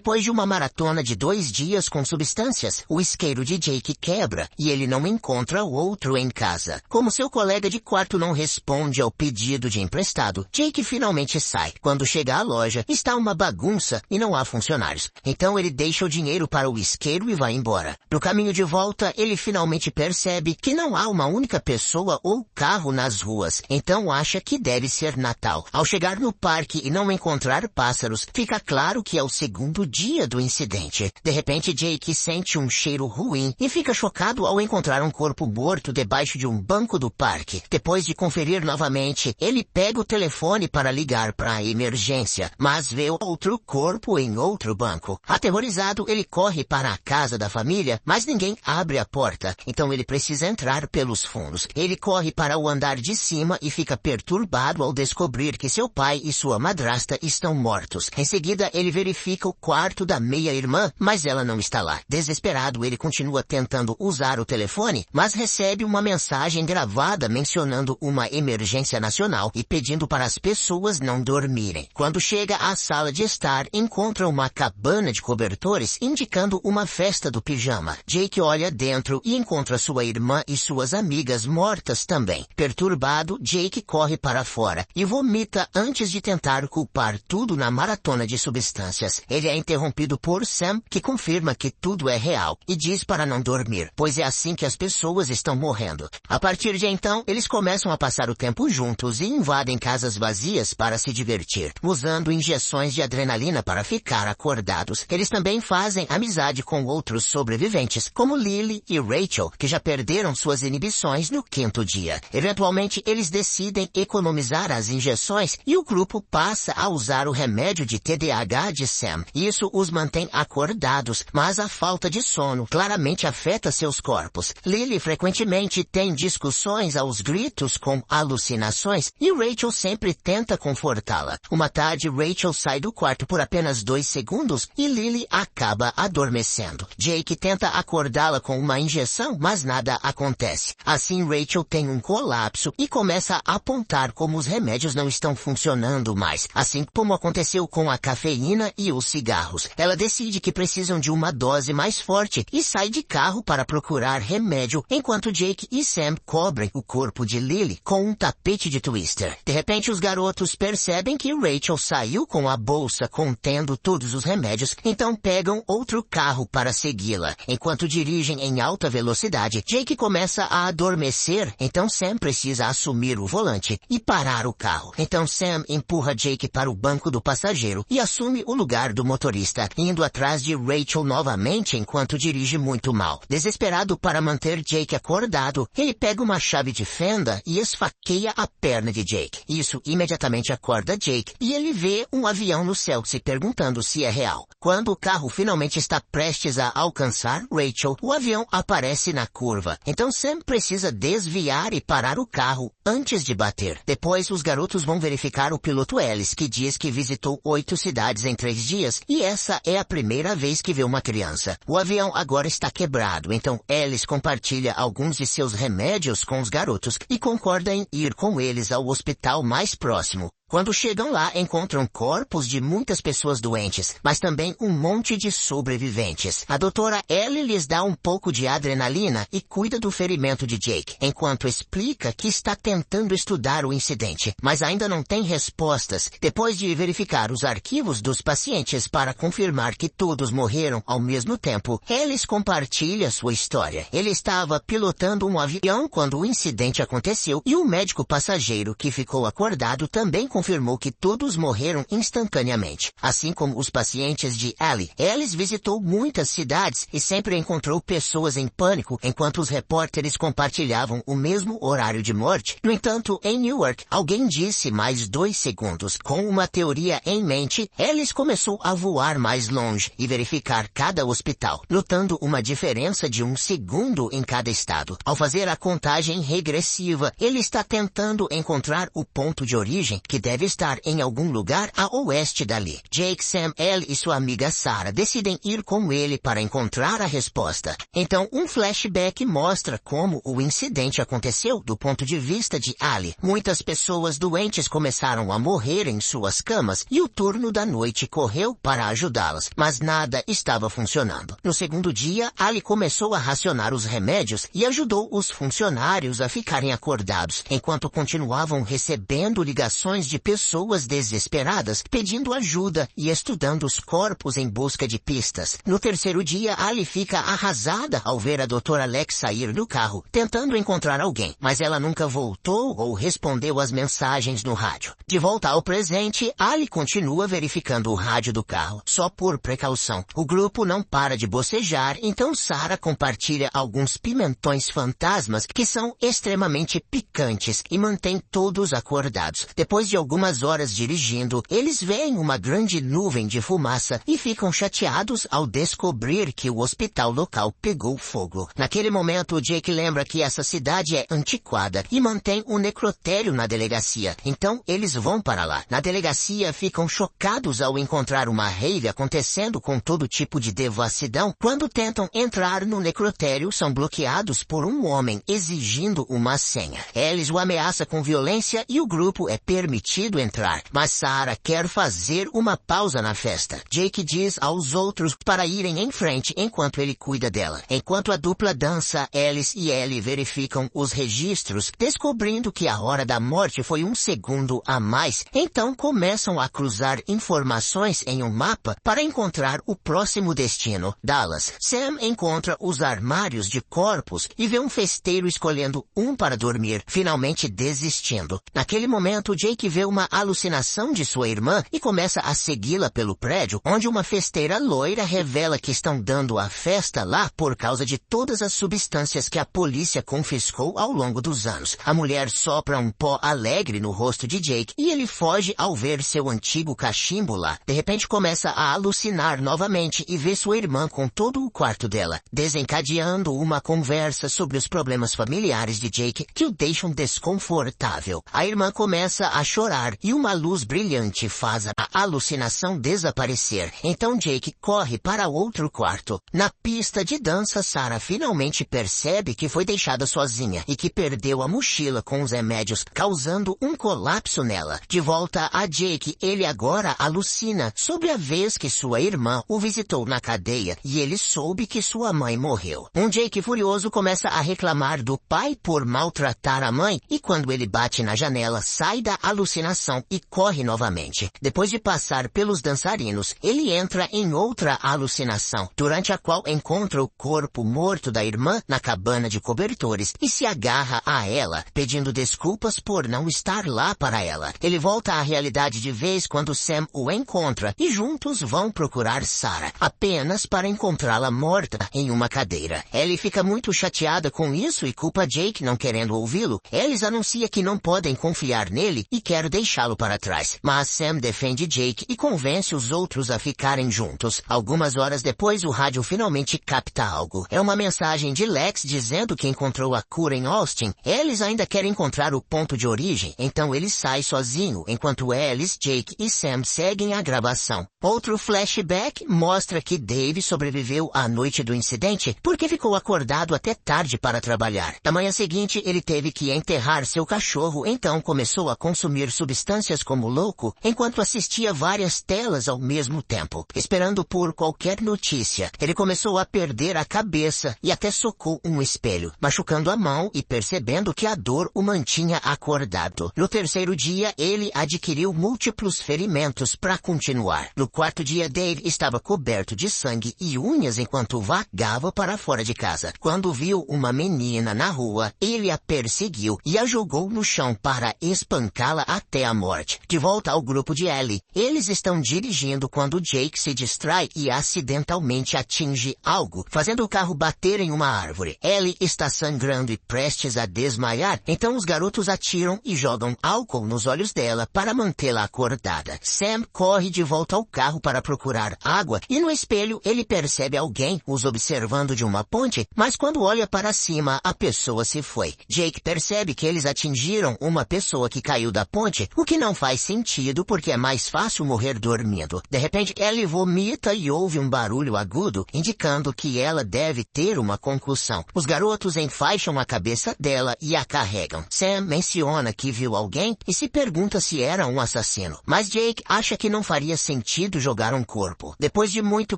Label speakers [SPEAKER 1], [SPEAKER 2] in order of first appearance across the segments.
[SPEAKER 1] Depois de uma maratona de 2 dias com substâncias, o isqueiro de Jake quebra e ele não encontra o outro em casa. Como seu colega de quarto não responde ao pedido de emprestado, Jake finalmente sai. Quando chega à loja, está uma bagunça e não há funcionários. Então ele deixa o dinheiro para o isqueiro e vai embora. No caminho de volta, ele finalmente percebe que não há uma única pessoa ou carro nas ruas. Então acha que deve ser Natal. Ao chegar no parque e não encontrar pássaros, fica claro que é o segundo dia do incidente. De repente, Jake sente um cheiro ruim e fica chocado ao encontrar um corpo morto debaixo de um banco do parque. Depois de conferir novamente, ele pega o telefone para ligar para a emergência, mas vê outro corpo em outro banco. Aterrorizado, ele corre para a casa da família, mas ninguém abre a porta, então ele precisa entrar pelos fundos. Ele corre para o andar de cima e fica perturbado ao descobrir que seu pai e sua madrasta estão mortos. Em seguida, ele verifica o quarto da meia-irmã, mas ela não está lá. Desesperado, ele continua tentando usar o telefone, mas recebe uma mensagem gravada mencionando uma emergência nacional e pedindo para as pessoas não dormirem. Quando chega à sala de estar, encontra uma cabana de cobertores indicando uma festa do pijama. Jake olha dentro e encontra sua irmã e suas amigas mortas também. Perturbado, Jake corre para fora e vomita antes de tentar culpar tudo na maratona de substâncias. Ele é interrompido por Sam, que confirma que tudo é real e diz para não dormir, pois é assim que as pessoas estão morrendo. A partir de então, eles começam a passar o tempo juntos e invadem casas vazias para se divertir, usando injeções de adrenalina para ficar acordados. Eles também fazem amizade com outros sobreviventes, como Lily e Rachel, que já perderam suas inibições no 5º dia. Eventualmente, eles decidem economizar as injeções e o grupo passa a usar o remédio de TDAH de Sam. Isso os mantém acordados, mas a falta de sono claramente afeta seus corpos. Lily frequentemente tem discussões aos gritos com alucinações e Rachel sempre tenta confortá-la. Uma tarde, Rachel sai do quarto por apenas 2 segundos e Lily acaba adormecendo. Jake tenta acordá-la com uma injeção, mas nada acontece. Assim, Rachel tem um colapso e começa a apontar como os remédios não estão funcionando mais, assim como aconteceu com a cafeína e os cigarros. Ela decide que precisam de uma dose mais forte e sai de carro para procurar remédio, enquanto Jake e Sam cobrem o corpo de Lily com um tapete de twister. De repente, os garotos percebem que Rachel saiu com a bolsa contendo todos os remédios, então pegam outro carro para segui-la. Enquanto dirigem em alta velocidade, Jake começa a adormecer, então Sam precisa assumir o volante e parar o carro. Então Sam empurra Jake para o banco do passageiro e assume o lugar do motorista, indo atrás de Rachel novamente enquanto dirige muito mal. Desesperado para manter Jake acordado, ele pega uma chave de fenda e esfaqueia a perna de Jake. Isso imediatamente acorda Jake e ele vê um avião no céu, se perguntando se é real. Quando o carro finalmente está prestes a alcançar Rachel, o avião aparece na curva. Então Sam precisa desviar e parar o carro antes de bater. Depois, os garotos vão verificar o piloto Ellis, que diz que visitou 8 cidades em 3 dias e essa é a primeira vez que vê uma criança. O avião agora está quebrado, então Ellis compartilha alguns de seus remédios com os garotos e concorda em ir com eles ao hospital mais próximo. Quando chegam lá, encontram corpos de muitas pessoas doentes, mas também um monte de sobreviventes. A doutora Ellie lhes dá um pouco de adrenalina e cuida do ferimento de Jake, enquanto explica que está tentando estudar o incidente, mas ainda não tem respostas. Depois de verificar os arquivos dos pacientes para confirmar que todos morreram ao mesmo tempo, Ellis compartilha sua história. Ele estava pilotando um avião quando o incidente aconteceu e o médico passageiro que ficou acordado também confirmou que todos morreram instantaneamente, assim como os pacientes de Ellie. Ellis visitou muitas cidades e sempre encontrou pessoas em pânico enquanto os repórteres compartilhavam o mesmo horário de morte. No entanto, em Newark, alguém disse mais 2 segundos. Com uma teoria em mente, Ellis começou a voar mais longe e verificar cada hospital, notando uma diferença de 1 segundo em cada estado. Ao fazer a contagem regressiva, ele está tentando encontrar o ponto de origem que deve estar em algum lugar a oeste dali. Jake, Sam, Ellie e sua amiga Sarah decidem ir com ele para encontrar a resposta. Então, um flashback mostra como o incidente aconteceu do ponto de vista de Ali. Muitas pessoas doentes começaram a morrer em suas camas e o turno da noite correu para ajudá-las, mas nada estava funcionando. No segundo dia, Ali começou a racionar os remédios e ajudou os funcionários a ficarem acordados, enquanto continuavam recebendo ligações de pessoas desesperadas, pedindo ajuda e estudando os corpos em busca de pistas. No terceiro dia, Ali fica arrasada ao ver a doutora Alex sair do carro, tentando encontrar alguém, mas ela nunca voltou ou respondeu às mensagens no rádio. De volta ao presente, Ali continua verificando o rádio do carro, só por precaução. O grupo não para de bocejar, então Sarah compartilha alguns pimentões fantasmas que são extremamente picantes e mantém todos acordados. Depois de algumas horas dirigindo, eles veem uma grande nuvem de fumaça e ficam chateados ao descobrir que o hospital local pegou fogo. Naquele momento, Jake lembra que essa cidade é antiquada e mantém um necrotério na delegacia, então eles vão para lá. Na delegacia, ficam chocados ao encontrar uma rave acontecendo com todo tipo de devassidão. Quando tentam entrar no necrotério, são bloqueados por um homem exigindo uma senha. Ellis o ameaça com violência e o grupo é permitido entrar, mas Sarah quer fazer uma pausa na festa. Jake diz aos outros para irem em frente enquanto ele cuida dela. Enquanto a dupla dança, Ellis e Ellie verificam os registros, descobrindo que a hora da morte foi um segundo a mais. Então começam a cruzar informações em um mapa para encontrar o próximo destino, Dallas. Sam encontra os armários de corpos e vê um festeiro escolhendo um para dormir, finalmente desistindo. Naquele momento, Jake vê uma alucinação de sua irmã e começa a segui-la pelo prédio, onde uma festeira loira revela que estão dando a festa lá por causa de todas as substâncias que a polícia confiscou ao longo dos anos. A mulher sopra um pó alegre no rosto de Jake e ele foge ao ver seu antigo cachimbo lá. De repente começa a alucinar novamente e vê sua irmã com todo o quarto dela, desencadeando uma conversa sobre os problemas familiares de Jake que o deixam desconfortável. A irmã começa a chorar e uma luz brilhante faz a alucinação desaparecer. Então Jake corre para outro quarto. Na pista de dança, Sarah finalmente percebe que foi deixada sozinha e que perdeu a mochila com os remédios, causando um colapso nela. De volta a Jake, ele agora alucina sobre a vez que sua irmã o visitou na cadeia e ele soube que sua mãe morreu. Um Jake furioso começa a reclamar do pai por maltratar a mãe e quando ele bate na janela, sai da alucinação e corre novamente. Depois de passar pelos dançarinos, ele entra em outra alucinação, durante a qual encontra o corpo morto da irmã na cabana de cobertores e se agarra a ela, pedindo desculpas por não estar lá para ela. Ele volta à realidade de vez quando Sam o encontra e juntos vão procurar Sarah, apenas para encontrá-la morta em uma cadeira. Ellie fica muito chateada com isso e culpa Jake não querendo ouvi-lo. Ellis anuncia que não podem confiar nele e quer deixá-lo para trás. Mas Sam defende Jake e convence os outros a ficarem juntos. Algumas horas depois, o rádio finalmente capta algo. É uma mensagem de Lex dizendo que encontrou a cura em Austin. Ellis ainda quer encontrar o ponto de origem, então ele sai sozinho, enquanto Ellis, Jake e Sam seguem a gravação. Outro flashback mostra que Dave sobreviveu à noite do incidente porque ficou acordado até tarde para trabalhar. Na manhã seguinte, ele teve que enterrar seu cachorro, então começou a consumir substâncias como louco, enquanto assistia várias telas ao mesmo tempo, esperando por qualquer notícia. Ele começou a perder a cabeça e até socou um espelho, machucando a mão e percebendo que a dor o mantinha acordado. No terceiro dia, ele adquiriu múltiplos ferimentos para continuar. No quarto dia, Dave estava coberto de sangue e unhas enquanto vagava para fora de casa. Quando viu uma menina na rua, ele a perseguiu e a jogou no chão para espancá-la até a morte. De volta ao grupo de Ellie, eles estão dirigindo quando Jake se distrai e acidentalmente atinge algo, fazendo o carro bater em uma árvore. Ellie está sangrando e prestes a desmaiar, então os garotos atiram e jogam álcool nos olhos dela para mantê-la acordada. Sam corre de volta ao carro para procurar água e no espelho ele percebe alguém os observando de uma ponte, mas quando olha para cima, a pessoa se foi. Jake percebe que eles atingiram uma pessoa que caiu da ponte repente, o que não faz sentido porque é mais fácil morrer dormindo. De repente, Ellie vomita e ouve um barulho agudo, indicando que ela deve ter uma concussão. Os garotos enfaixam a cabeça dela e a carregam. Sam menciona que viu alguém e se pergunta se era um assassino. Mas Jake acha que não faria sentido jogar um corpo. Depois de muito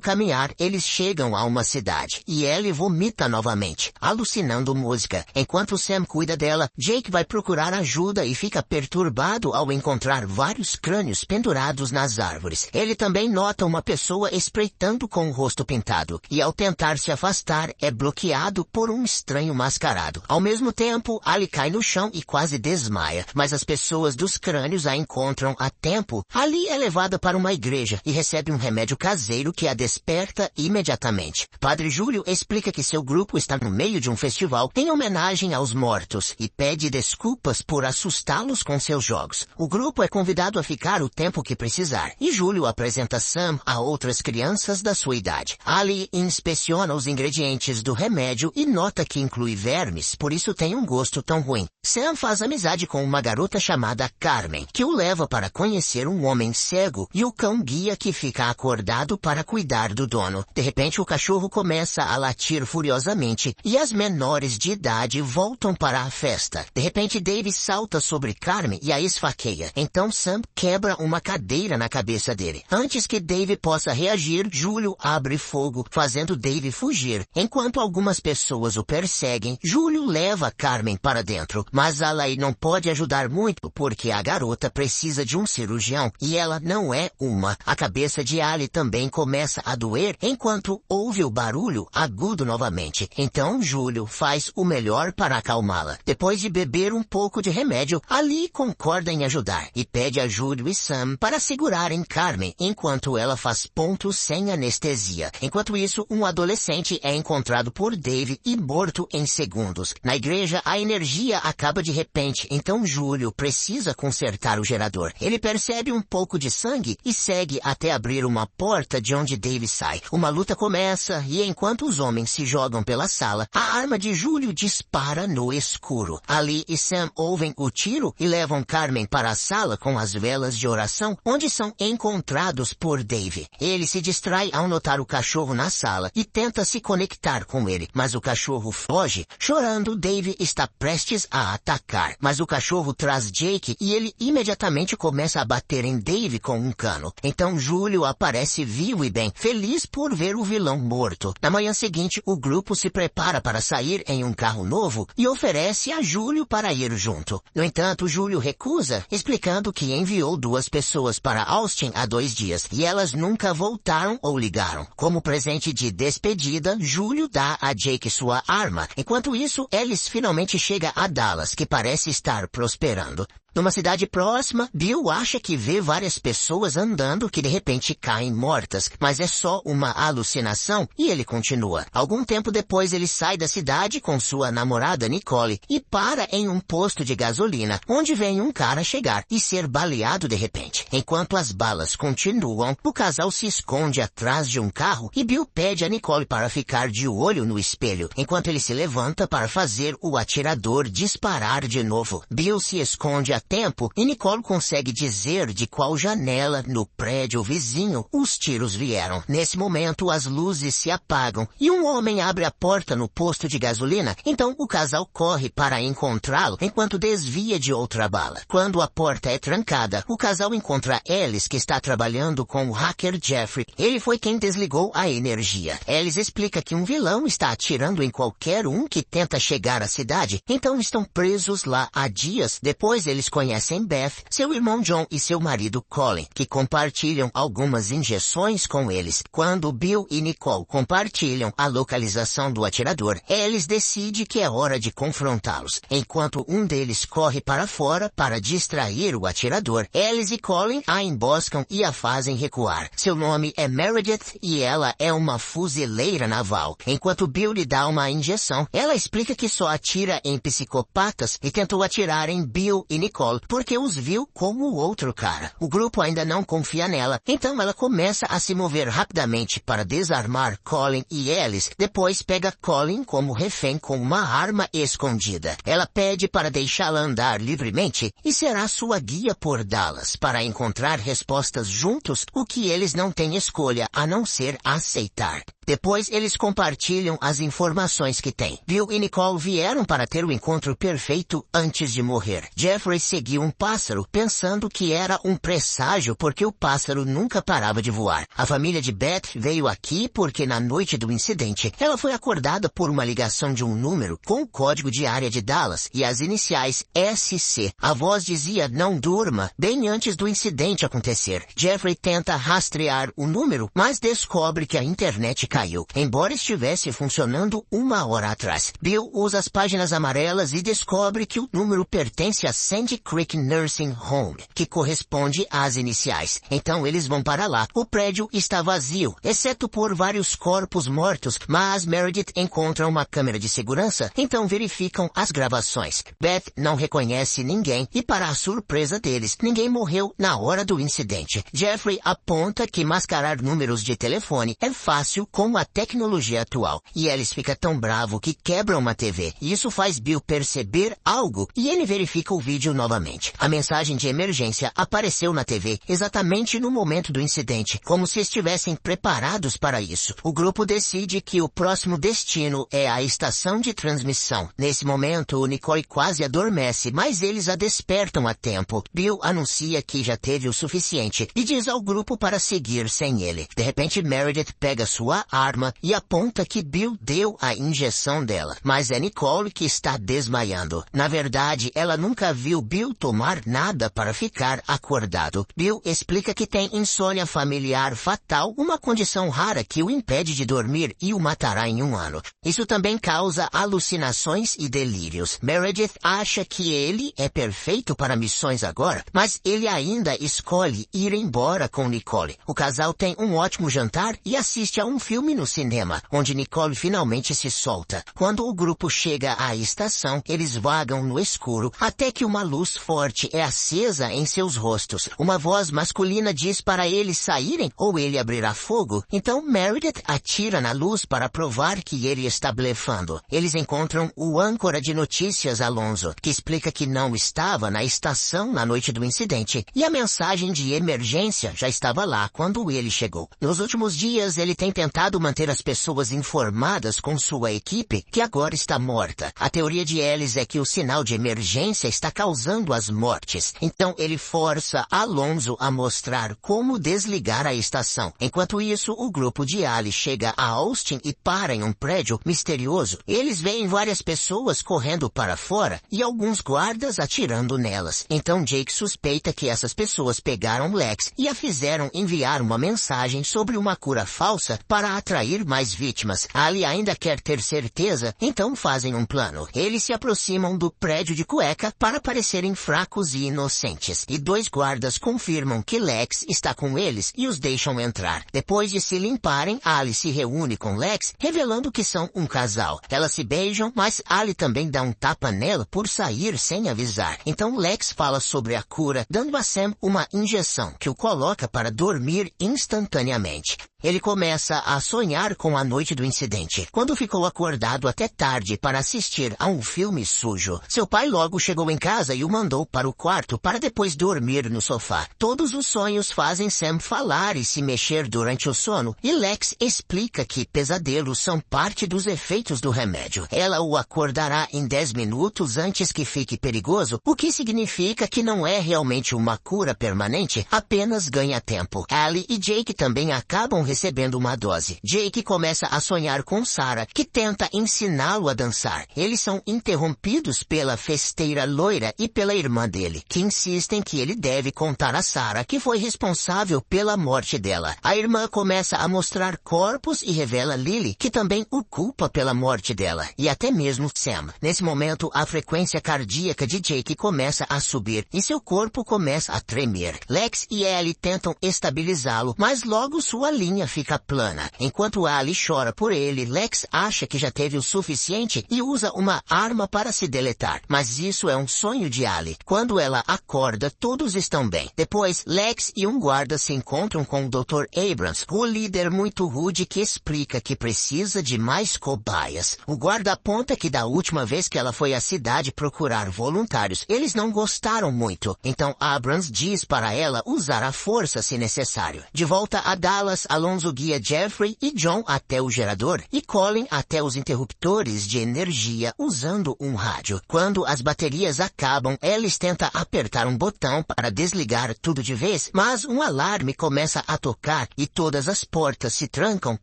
[SPEAKER 1] caminhar, eles chegam a uma cidade e Ellie vomita novamente, alucinando música. Enquanto Sam cuida dela, Jake vai procurar ajuda e fica perturbado ao encontrar vários crânios pendurados nas árvores. Ele também nota uma pessoa espreitando com o rosto pintado e ao tentar se afastar é bloqueado por um estranho mascarado. Ao mesmo tempo, Ali cai no chão e quase desmaia, mas as pessoas dos crânios a encontram a tempo. Ali é levada para uma igreja e recebe um remédio caseiro que a desperta imediatamente. Padre Júlio explica que seu grupo está no meio de um festival em homenagem aos mortos e pede desculpas por assustá-los com seus jogos. O grupo é convidado a ficar o tempo que precisar e Júlio apresenta Sam a outras crianças da sua idade. Ali inspeciona os ingredientes do remédio e nota que inclui vermes, por isso tem um gosto tão ruim. Sam faz amizade com uma garota chamada Carmen, que o leva para conhecer um homem cego e o cão-guia que fica acordado para cuidar do dono. De repente, o cachorro começa a latir furiosamente e as menores de idade voltam para a festa. De repente, Dave salta sobre Carmen e a esfaqueia. Então Sam quebra uma cadeira na cabeça dele. Antes que Dave possa reagir, Júlio abre fogo, fazendo Dave fugir. Enquanto algumas pessoas o perseguem, Júlio leva Carmen para dentro. Mas Ali não pode ajudar muito porque a garota precisa de um cirurgião e ela não é uma. A cabeça de Ali também começa a doer enquanto ouve o barulho agudo novamente. Então Júlio faz o melhor para acalmá-la. Depois de beber um pouco de remédio, Ali concorda em ajudar e pede a Júlio e Sam para segurarem Carmen enquanto ela faz pontos sem anestesia. Enquanto isso, um adolescente é encontrado por Dave e morto em segundos. Na igreja, a energia acaba de repente, então Júlio precisa consertar o gerador. Ele percebe um pouco de sangue e segue até abrir uma porta de onde Dave sai. Uma luta começa e enquanto os homens se jogam pela sala, a arma de Júlio dispara no escuro. Ali e Sam ouvem o tiro e levam Carmen para a sala com as velas de oração, onde são encontrados por Dave. Ele se distrai ao notar o cachorro na sala e tenta se conectar com ele, mas o cachorro foge. Chorando, Dave está prestes a atacar, mas o cachorro traz Jake e ele imediatamente começa a bater em Dave com um cano. Então Júlio aparece vivo e bem, feliz por ver o vilão morto. Na manhã seguinte, o grupo se prepara para sair em um carro novo e oferece a Júlio para ir junto. No entanto, Júlio recusa, explicando que enviou 2 pessoas para Austin há 2 dias e elas nunca voltaram ou ligaram. Como presente de despedida, Júlio dá a Jake sua arma. Enquanto isso, Ellis finalmente chega a Dallas, que parece estar prosperando. Numa cidade próxima, Bill acha que vê várias pessoas andando que de repente caem mortas, mas é só uma alucinação e ele continua. Algum tempo depois ele sai da cidade com sua namorada Nicole e para em um posto de gasolina, onde vem um cara chegar e ser baleado de repente. Enquanto as balas continuam, o casal se esconde atrás de um carro e Bill pede a Nicole para ficar de olho no espelho, enquanto ele se levanta para fazer o atirador disparar de novo. Bill se esconde tempo e Nicole consegue dizer de qual janela no prédio vizinho os tiros vieram. Nesse momento, as luzes se apagam e um homem abre a porta no posto de gasolina, então o casal corre para encontrá-lo enquanto desvia de outra bala. Quando a porta é trancada, o casal encontra Ellis, que está trabalhando com o hacker Jeffrey. Ele foi quem desligou a energia. Ellis explica que um vilão está atirando em qualquer um que tenta chegar à cidade, então estão presos lá há dias. Depois eles conhecem Beth, seu irmão John e seu marido Colin, que compartilham algumas injeções com eles. Quando Bill e Nicole compartilham a localização do atirador, Ellis decide que é hora de confrontá-los. Enquanto um deles corre para fora para distrair o atirador, Ellis e Colin a emboscam e a fazem recuar. Seu nome é Meredith e ela é uma fuzileira naval. Enquanto Bill lhe dá uma injeção, ela explica que só atira em psicopatas e tentou atirar em Bill e Nicole Nicole porque os viu como o outro cara. O grupo ainda não confia nela, então ela começa a se mover rapidamente para desarmar Colin e Alice. Depois pega Colin como refém com uma arma escondida. Ela pede para deixá-la andar livremente e será sua guia por Dallas para encontrar respostas juntos, o que eles não têm escolha a não ser aceitar. Depois eles compartilham as informações que têm. Bill e Nicole vieram para ter o encontro perfeito antes de morrer. Jeffrey seguiu um pássaro pensando que era um presságio porque o pássaro nunca parava de voar. A família de Beth veio aqui porque na noite do incidente ela foi acordada por uma ligação de um número com o código de área de Dallas e as iniciais SC. A voz dizia não durma bem antes do incidente acontecer. Jeffrey tenta rastrear o número, mas descobre que a internet caiu, embora estivesse funcionando 1 hora atrás. Bill usa as páginas amarelas e descobre que o número pertence a Sandy Creek Nursing Home, que corresponde às iniciais. Então eles vão para lá. O prédio está vazio, exceto por vários corpos mortos, mas Meredith encontra uma câmera de segurança, então verificam as gravações. Beth não reconhece ninguém e, para a surpresa deles, ninguém morreu na hora do incidente. Jeffrey aponta que mascarar números de telefone é fácil com a tecnologia atual, e Alice fica tão bravo que quebra uma TV. Isso faz Bill perceber algo e ele verifica o vídeo novamente. A mensagem de emergência apareceu na TV exatamente no momento do incidente, como se estivessem preparados para isso. O grupo decide que o próximo destino é a estação de transmissão. Nesse momento, Nicole quase adormece, mas eles a despertam a tempo. Bill anuncia que já teve o suficiente e diz ao grupo para seguir sem ele. De repente, Meredith pega sua arma e aponta que Bill deu a injeção dela, mas é Nicole que está desmaiando. Na verdade, ela nunca viu Bill tomar nada para ficar acordado. Bill explica que tem insônia familiar fatal, uma condição rara que o impede de dormir e o matará em 1 ano. Isso também causa alucinações e delírios. Meredith acha que ele é perfeito para missões agora, mas ele ainda escolhe ir embora com Nicole. O casal tem um ótimo jantar e assiste a um filme no cinema, onde Nicole finalmente se solta. Quando o grupo chega à estação, eles vagam no escuro até que uma luz forte é acesa em seus rostos. Uma voz masculina diz para eles saírem ou ele abrirá fogo. Então Meredith atira na luz para provar que ele está blefando. Eles encontram o âncora de notícias Alonso, que explica que não estava na estação na noite do incidente, e a mensagem de emergência já estava lá quando ele chegou. Nos últimos dias, ele tem tentado manter as pessoas informadas com sua equipe, que agora está morta. A teoria de Alice é que o sinal de emergência está causando as mortes. Então ele força Alonso a mostrar como desligar a estação. Enquanto isso, o grupo de Ali chega a Austin e para em um prédio misterioso. Eles veem várias pessoas correndo para fora e alguns guardas atirando nelas. Então Jake suspeita que essas pessoas pegaram Lex e a fizeram enviar uma mensagem sobre uma cura falsa para atrair mais vítimas. Ali ainda quer ter certeza, então fazem um plano. Eles se aproximam do prédio de cueca para parecerem fracos e inocentes. E 2 guardas confirmam que Lex está com eles e os deixam entrar. Depois de se limparem, Ali se reúne com Lex, revelando que são um casal. Elas se beijam, mas Ali também dá um tapa nela por sair sem avisar. Então Lex fala sobre a cura, dando a Sam uma injeção que o coloca para dormir instantaneamente. Ele começa a sonhar com a noite do incidente, quando ficou acordado até tarde para assistir a um filme sujo. Seu pai logo chegou em casa e o mandou para o quarto para depois dormir no sofá. Todos os sonhos fazem Sam falar e se mexer durante o sono, e Lex explica que pesadelos são parte dos efeitos do remédio. Ela o acordará em 10 minutos antes que fique perigoso, o que significa que não é realmente uma cura permanente, apenas ganha tempo. Ali e Jake também acabam recebendo uma dose. Jake começa a sonhar com Sarah, que tenta ensiná-lo a dançar. Eles são interrompidos pela festeira loira e pela irmã dele, que insistem que ele deve contar a Sarah que foi responsável pela morte dela. A irmã começa a mostrar corpos e revela Lily, que também o culpa pela morte dela, e até mesmo Sam. Nesse momento, a frequência cardíaca de Jake começa a subir e seu corpo começa a tremer. Lex e Ellie tentam estabilizá-lo, mas logo sua linha montanha fica plana. Enquanto Ali chora por ele, Lex acha que já teve o suficiente e usa uma arma para se deletar. Mas isso é um sonho de Ali. Quando ela acorda, todos estão bem. Depois, Lex e um guarda se encontram com o Dr. Abrams, o líder muito rude que explica que precisa de mais cobaias. O guarda aponta que da última vez que ela foi à cidade procurar voluntários, eles não gostaram muito. Então Abrams diz para ela usar a força se necessário. De volta a Dallas, Alonso guia Jeffrey e John até o gerador e Colin até os interruptores de energia usando um rádio. Quando as baterias acabam, Ellis tenta apertar um botão para desligar tudo de vez, mas um alarme começa a tocar e todas as portas se trancam,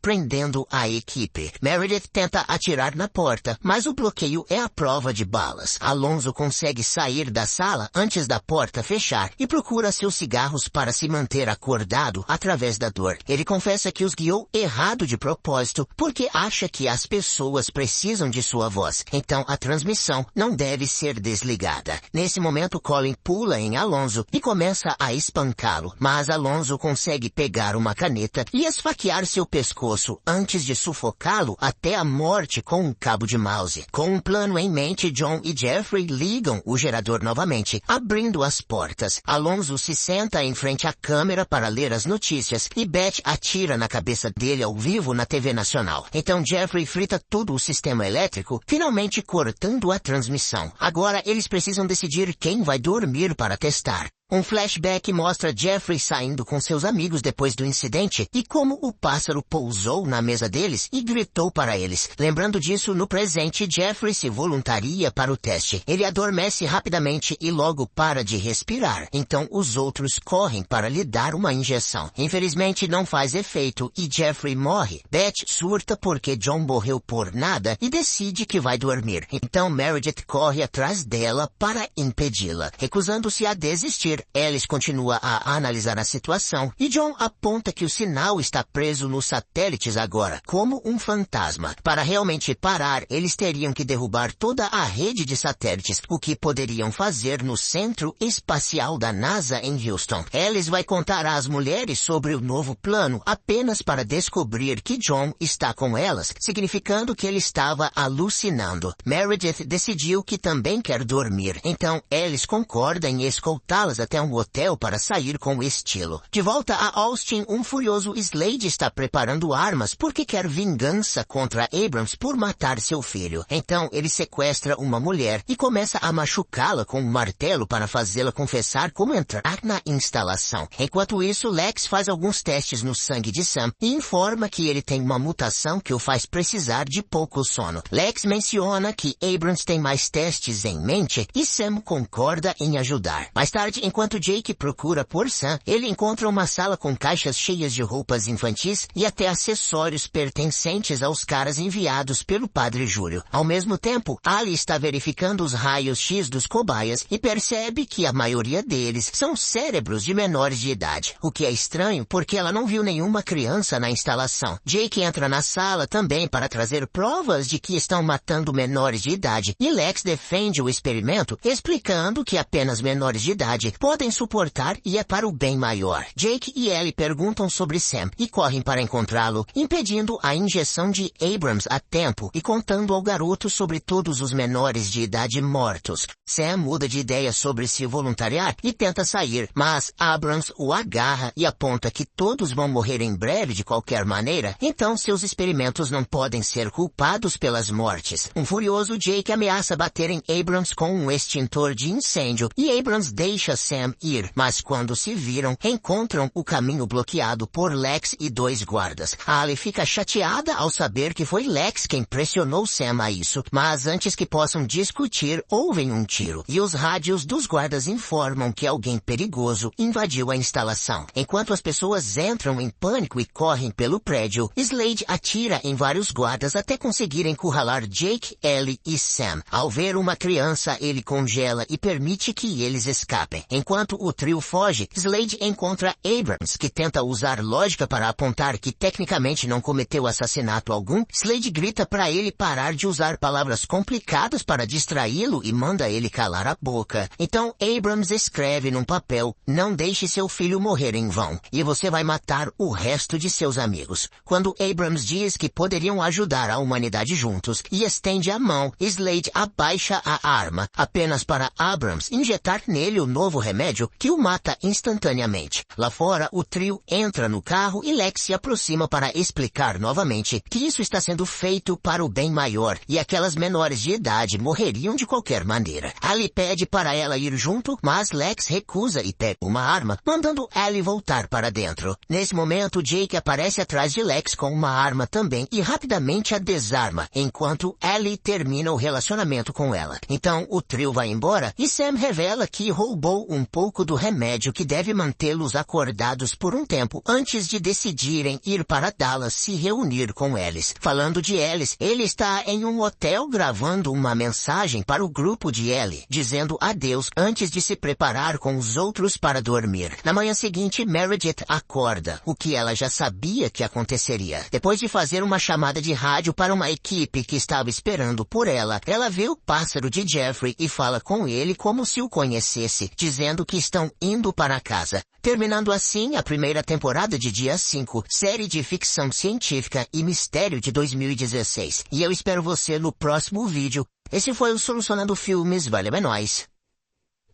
[SPEAKER 1] prendendo a equipe. Meredith tenta atirar na porta, mas o bloqueio é a prova de balas. Alonso consegue sair da sala antes da porta fechar e procura seus cigarros para se manter acordado através da dor. Ele confessa que os guiou errado de propósito porque acha que as pessoas precisam de sua voz. Então a transmissão não deve ser desligada. Nesse momento, Colin pula em Alonso e começa a espancá-lo, mas Alonso consegue pegar uma caneta e esfaquear seu pescoço antes de sufocá-lo até a morte com um cabo de mouse. Com um plano em mente, John e Jeffrey ligam o gerador novamente, abrindo as portas. Alonso se senta em frente à câmera para ler as notícias e Beth atira na cabeça dele ao vivo na TV nacional. Então Jeffrey frita todo o sistema elétrico, finalmente cortando a transmissão. Agora eles precisam decidir quem vai dormir para testar. Um flashback mostra Jeffrey saindo com seus amigos depois do incidente e como o pássaro pousou na mesa deles e gritou para eles. Lembrando disso, no presente, Jeffrey se voluntaria para o teste. Ele adormece rapidamente e logo para de respirar. Então os outros correm para lhe dar uma injeção. Infelizmente não faz efeito e Jeffrey morre. Beth surta porque John morreu por nada e decide que vai dormir. Então Meredith corre atrás dela para impedi-la. Recusando-se a desistir, Ellis continua a analisar a situação e John aponta que o sinal está preso nos satélites agora, como um fantasma. Para realmente parar, eles teriam que derrubar toda a rede de satélites, o que poderiam fazer no Centro Espacial da NASA em Houston. Ellis vai contar às mulheres sobre o novo plano apenas para descobrir que John está com elas, significando que ele estava alucinando. Meredith decidiu que também quer dormir, então Ellis concorda em escoltá-las até um hotel para sair com estilo. De volta a Austin, um furioso Slade está preparando armas porque quer vingança contra Abrams por matar seu filho. Então ele sequestra uma mulher e começa a machucá-la com um martelo para fazê-la confessar como entrar na instalação. Enquanto isso, Lex faz alguns testes no sangue de Sam e informa que ele tem uma mutação que o faz precisar de pouco sono. Lex menciona que Abrams tem mais testes em mente e Sam concorda em ajudar. Mais tarde, enquanto Jake procura por Sam, ele encontra uma sala com caixas cheias de roupas infantis e até acessórios pertencentes aos caras enviados pelo Padre Júlio. Ao mesmo tempo, Ali está verificando os raios X dos cobaias e percebe que a maioria deles são cérebros de menores de idade, o que é estranho porque ela não viu nenhuma criança na instalação. Jake entra na sala também para trazer provas de que estão matando menores de idade e Lex defende o experimento, explicando que apenas menores de idade podem suportar e é para o bem maior. Jake e Ellie perguntam sobre Sam e correm para encontrá-lo, impedindo a injeção de Abrams a tempo e contando ao garoto sobre todos os menores de idade mortos. Sam muda de ideia sobre se voluntariar e tenta sair, mas Abrams o agarra e aponta que todos vão morrer em breve de qualquer maneira, então seus experimentos não podem ser culpados pelas mortes. Um furioso Jake ameaça bater em Abrams com um extintor de incêndio e Abrams deixa Sam ir, mas quando se viram, encontram o caminho bloqueado por Lex e dois guardas. Ali fica chateada ao saber que foi Lex quem pressionou Sam a isso, mas antes que possam discutir, ouvem um tiro, e os rádios dos guardas informam que alguém perigoso invadiu a instalação. Enquanto as pessoas entram em pânico e correm pelo prédio, Slade atira em vários guardas até conseguir encurralar Jake, Ellie e Sam. Ao ver uma criança, ele congela e permite que eles escapem. Enquanto o trio foge, Slade encontra Abrams, que tenta usar lógica para apontar que tecnicamente não cometeu assassinato algum. Slade grita para ele parar de usar palavras complicadas para distraí-lo e manda ele calar a boca. Então Abrams escreve num papel: "Não deixe seu filho morrer em vão, e você vai matar o resto de seus amigos." Quando Abrams diz que poderiam ajudar a humanidade juntos e estende a mão, Slade abaixa a arma, apenas para Abrams injetar nele o novo remédio que o mata instantaneamente. Lá fora, o trio entra no carro e Lex se aproxima para explicar novamente que isso está sendo feito para o bem maior e aquelas menores de idade morreriam de qualquer maneira. Ali pede para ela ir junto, mas Lex recusa e pega uma arma, mandando Ellie voltar para dentro. Nesse momento, Jake aparece atrás de Lex com uma arma também e rapidamente a desarma, enquanto Ellie termina o relacionamento com ela. Então, o trio vai embora e Sam revela que roubou um pouco do remédio que deve mantê-los acordados por um tempo antes de decidirem ir para Dallas se reunir com Alice. Falando de Alice, ele está em um hotel gravando uma mensagem para o grupo de Ellie, dizendo adeus antes de se preparar com os outros para dormir. Na manhã seguinte, Meredith acorda, o que ela já sabia que aconteceria. Depois de fazer uma chamada de rádio para uma equipe que estava esperando por ela, ela vê o pássaro de Jeffrey e fala com ele como se o conhecesse, dizendo que estão indo para casa. Terminando assim a primeira temporada de Dia 5, série de ficção científica e mistério de 2016. E eu espero você no próximo vídeo. Esse foi o Solucionando Filmes. Valeu, é nóis.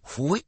[SPEAKER 1] Fui.